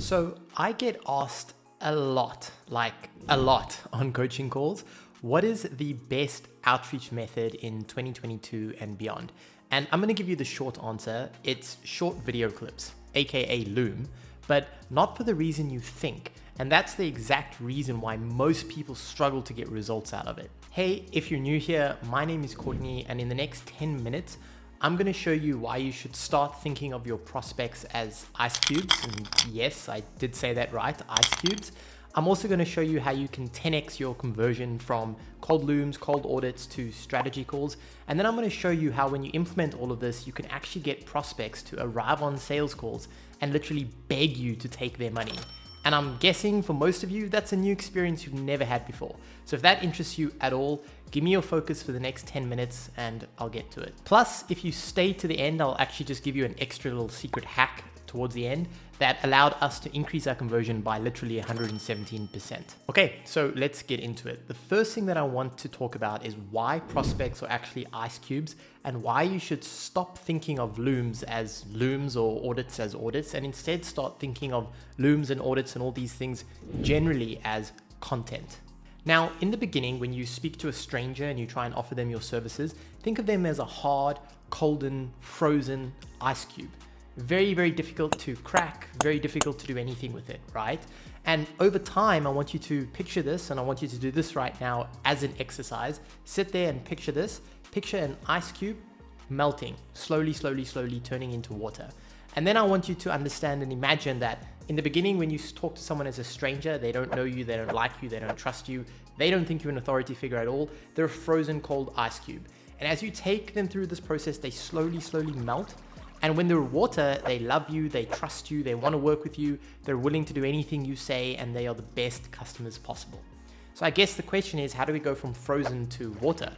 So I get asked a lot on coaching calls, what is the best outreach method in 2022 and beyond? And I'm gonna give you the short answer. It's short video clips, AKA Loom, but not for the reason you think. And that's the exact reason why most people struggle to get results out of it. Hey, if you're new here, my name is Courtney, and in the next 10 minutes, I'm gonna show you why you should start thinking of your prospects as ice cubes. And yes, I did say that right, ice cubes. I'm also gonna show you how you can 10x your conversion from cold looms, cold audits to strategy calls. And then I'm gonna show you how when you implement all of this, you can actually get prospects to arrive on sales calls and literally beg you to take their money. And I'm guessing for most of you, that's a new experience you've never had before. So if that interests you at all, give me your focus for the next 10 minutes and I'll get to it. Plus, if you stay to the end, I'll actually just give you an extra little secret hack towards the end that allowed us to increase our conversion by literally 117%. Okay, so let's get into it. The first thing that I want to talk about is why prospects are actually ice cubes and why you should stop thinking of looms as looms or audits as audits and instead start thinking of looms and audits and all these things generally as content. Now, in the beginning, when you speak to a stranger and you try and offer them your services, think of them as a hard, colden, frozen ice cube. Very, very difficult to crack, very difficult to do anything with it, right? And over time, I want you to picture this, and I want you to do this right now as an exercise. Sit there and picture this. Picture an ice cube melting, slowly, slowly, slowly turning into water. And then I want you to understand and imagine that in the beginning, when you talk to someone as a stranger, they don't know you, they don't like you, they don't trust you, they don't think you're an authority figure at all. They're a frozen cold ice cube. And as you take them through this process, they slowly, slowly melt. And when they're water, they love you, they trust you, they want to work with you, they're willing to do anything you say, and they are the best customers possible. So I guess the question is, how do we go from frozen to water?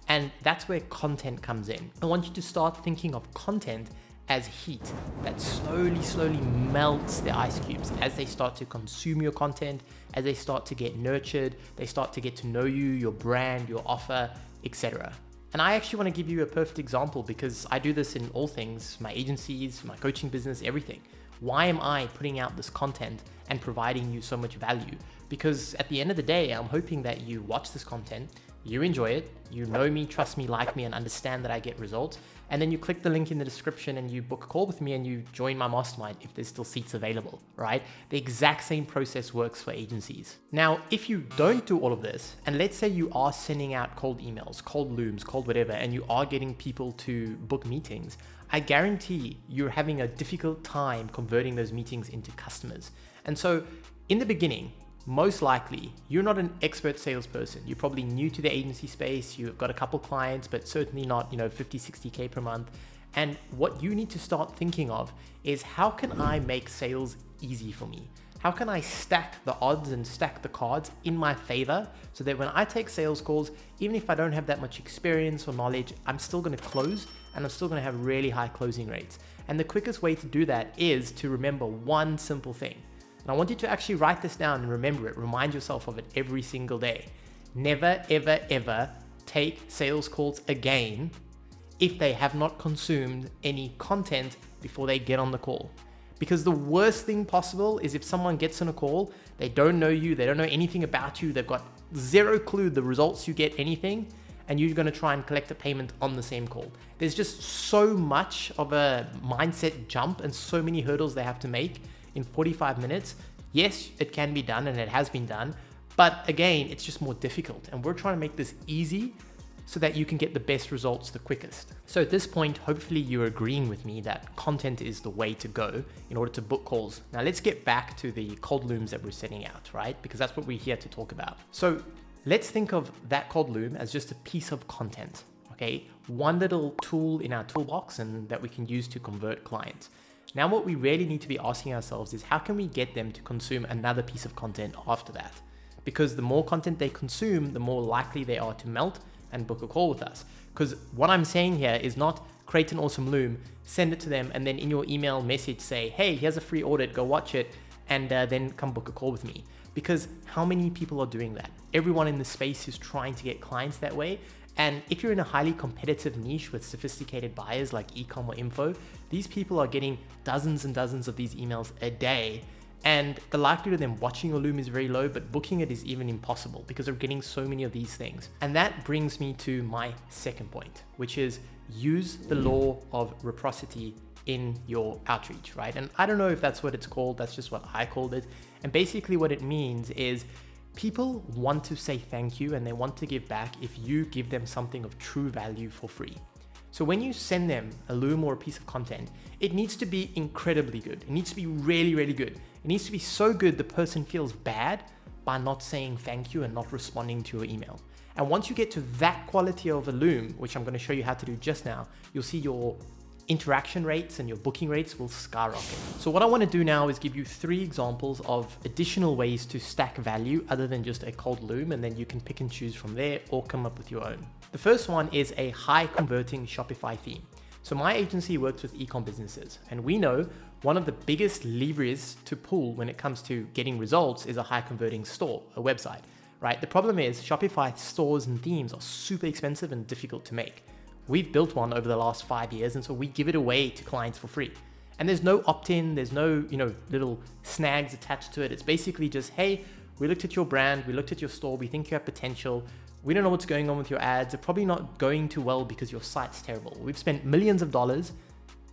And that's where content comes in. I want you to start thinking of content as heat that slowly, slowly melts the ice cubes as they start to consume your content, as they start to get nurtured, they start to get to know you, your brand, your offer, etc. And I actually want to give you a perfect example because I do this in all things, my agencies, my coaching business, everything. Why am I putting out this content and providing you so much value? Because at the end of the day, I'm hoping that you watch this content, you enjoy it, you know me, trust me, like me, and understand that I get results. And then you click the link in the description and you book a call with me and you join my mastermind if there's still seats available, right? The exact same process works for agencies. Now, if you don't do all of this, and let's say you are sending out cold emails, cold looms, cold whatever, and you are getting people to book meetings, I guarantee you're having a difficult time converting those meetings into customers. And so in the beginning, most likely, you're not an expert salesperson. You're probably new to the agency space. You've got a couple clients, but certainly not, 50, 60K per month. And what you need to start thinking of is how can I make sales easy for me? How can I stack the odds and stack the cards in my favor so that when I take sales calls, even if I don't have that much experience or knowledge, I'm still going to close and I'm still going to have really high closing rates. And the quickest way to do that is to remember one simple thing. And I want you to actually write this down and remember it. Remind yourself of it every single day. Never, ever, ever take sales calls again if they have not consumed any content before they get on the call. Because the worst thing possible is if someone gets on a call, they don't know you, they don't know anything about you, they've got zero clue the results you get anything, and you're gonna try and collect a payment on the same call. There's just so much of a mindset jump and so many hurdles they have to make in 45 minutes. Yes, it can be done and it has been done, but again, it's just more difficult. And we're trying to make this easy so that you can get the best results the quickest. So at this point, hopefully you're agreeing with me that content is the way to go in order to book calls. Now let's get back to the cold looms that we're setting out, right? Because that's what we're here to talk about. So let's think of that cold loom as just a piece of content, okay? One little tool in our toolbox and that we can use to convert clients. Now what we really need to be asking ourselves is how can we get them to consume another piece of content after that? Because the more content they consume, the more likely they are to melt and book a call with us. Because what I'm saying here is not create an awesome loom, send it to them, and then in your email message say, hey, here's a free audit, go watch it, and then come book a call with me. Because how many people are doing that? Everyone in the space is trying to get clients that way. And if you're in a highly competitive niche with sophisticated buyers like e-com or info, these people are getting dozens and dozens of these emails a day. And the likelihood of them watching your Loom is very low, but booking it is even impossible because they're getting so many of these things. And that brings me to my second point, which is use the law of reciprocity in your outreach, right? And I don't know if that's what it's called, that's just what I called it. And basically what it means is people want to say thank you and they want to give back if you give them something of true value for free. So when you send them a Loom or a piece of content, it needs to be incredibly good. It needs to be really, really good. It needs to be so good the person feels bad by not saying thank you and not responding to your email. And once you get to that quality of a Loom, which I'm going to show you how to do just now, you'll see your interaction rates and your booking rates will skyrocket. So what I want to do now is give you 3 examples of additional ways to stack value other than just a cold Loom, and then you can pick and choose from there or come up with your own. The first one is a high converting Shopify theme. So my agency works with e-com businesses, and we know one of the biggest levers to pull when it comes to getting results is a high converting store, a website, right? The problem is Shopify stores and themes are super expensive and difficult to make. We've built one over the last 5 years, and so we give it away to clients for free. And there's no opt-in, there's no, little snags attached to it. It's basically just, hey, we looked at your brand, we looked at your store, we think you have potential. We don't know what's going on with your ads. They're probably not going too well because your site's terrible. We've spent millions of dollars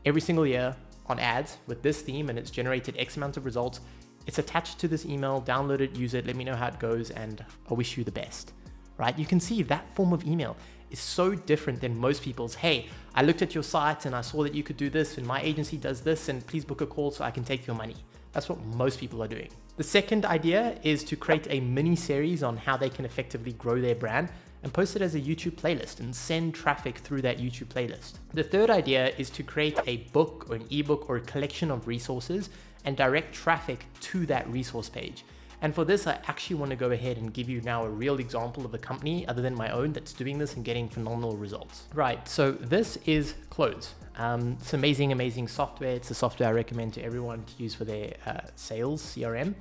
every single year on ads with this theme, and it's generated X amount of results. It's attached to this email, download it, use it, let me know how it goes, and I wish you the best, right? You can see that form of email is so different than most people's, hey, I looked at your site and I saw that you could do this and my agency does this and please book a call so I can take your money. That's what most people are doing. The second idea is to create a mini series on how they can effectively grow their brand and post it as a YouTube playlist and send traffic through that YouTube playlist. The third idea is to create a book or an ebook or a collection of resources and direct traffic to that resource page. And for this, I actually want to go ahead and give you now a real example of a company other than my own that's doing this and getting phenomenal results. Right, so this is Close. It's amazing software. It's the software I recommend to everyone to use for their sales CRM.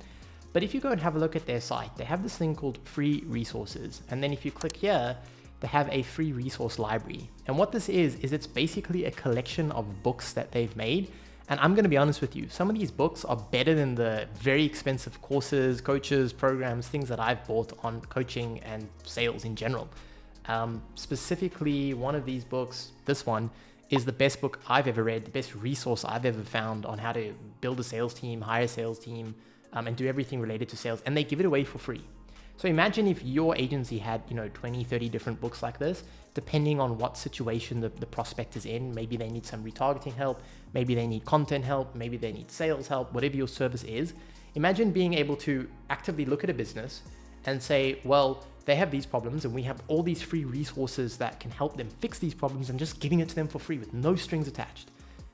But if you go and have a look at their site, they have this thing called free resources. And then if you click here, they have a free resource library. And what this is it's basically a collection of books that they've made. And I'm going to be honest with you, some of these books are better than the very expensive courses, coaches, programs, things that I've bought on coaching and sales in general. Specifically, one of these books, this one, is the best book I've ever read, the best resource I've ever found on how to build a sales team, hire a sales team, and do everything related to sales. And they give it away for free. So imagine if your agency had, 20, 30 different books like this, depending on what situation the prospect is in. Maybe they need some retargeting help, maybe they need content help, maybe they need sales help, whatever your service is. Imagine being able to actively look at a business and say, well, they have these problems and we have all these free resources that can help them fix these problems, and just giving it to them for free with no strings attached.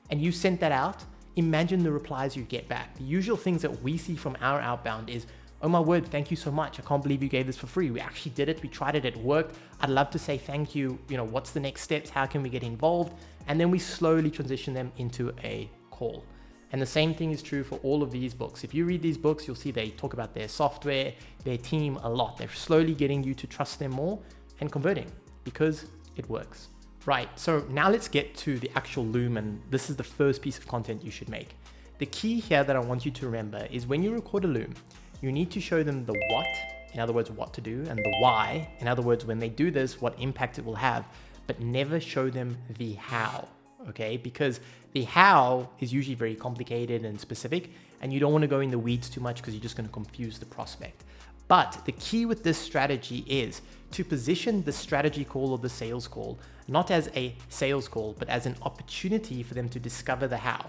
And you sent that out, imagine the replies you get back. The usual things that we see from our outbound is, oh my word, thank you so much. I can't believe you gave this for free. We actually did it. We tried it. It worked. I'd love to say thank you. What's the next steps? How can we get involved? And then we slowly transition them into a call. And the same thing is true for all of these books. If you read these books, you'll see they talk about their software, their team a lot. They're slowly getting you to trust them more and converting because it works. Right, so now let's get to the actual Loom, and this is the first piece of content you should make. The key here that I want you to remember is when you record a Loom, you need to show them the what, in other words, what to do, and the why, in other words, when they do this, what impact it will have, but never show them the how, okay? Because the how is usually very complicated and specific, and you don't want to go in the weeds too much because you're just going to confuse the prospect. But the key with this strategy is to position the strategy call or the sales call, not as a sales call, but as an opportunity for them to discover the how.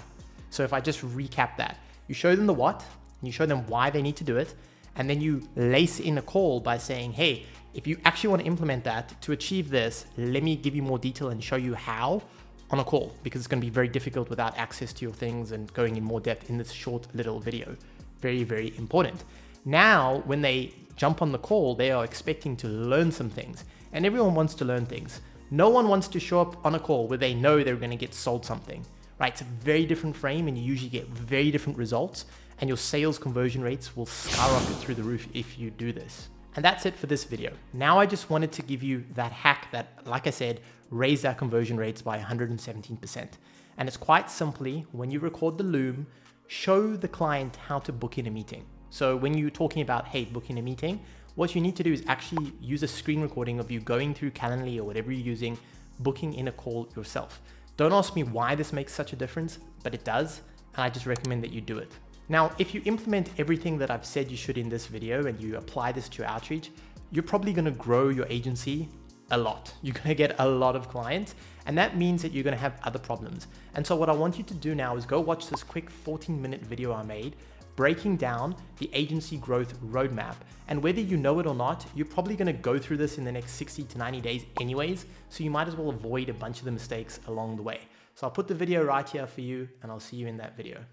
So if I just recap that, you show them the what, you show them why they need to do it, and then you lace in a call by saying, hey, if you actually want to implement that to achieve this, let me give you more detail and show you how on a call, because it's going to be very difficult without access to your things and going in more depth in this short little video. Very, very important. Now, when they jump on the call, they are expecting to learn some things, and everyone wants to learn things. No one wants to show up on a call where they know they're going to get sold something, right? It's a very different frame, and you usually get very different results, and your sales conversion rates will skyrocket through the roof if you do this. And that's it for this video. Now I just wanted to give you that hack that, like I said, raised our conversion rates by 117%. And it's quite simply, when you record the Loom, show the client how to book in a meeting. So when you're talking about, hey, booking a meeting, what you need to do is actually use a screen recording of you going through Calendly or whatever you're using, booking in a call yourself. Don't ask me why this makes such a difference, but it does, and I just recommend that you do it. Now, if you implement everything that I've said you should in this video and you apply this to your outreach, you're probably gonna grow your agency a lot. You're gonna get a lot of clients, and that means that you're gonna have other problems. And so what I want you to do now is go watch this quick 14-minute video I made breaking down the agency growth roadmap. And whether you know it or not, you're probably gonna go through this in the next 60 to 90 days anyways, so you might as well avoid a bunch of the mistakes along the way. So I'll put the video right here for you, and I'll see you in that video.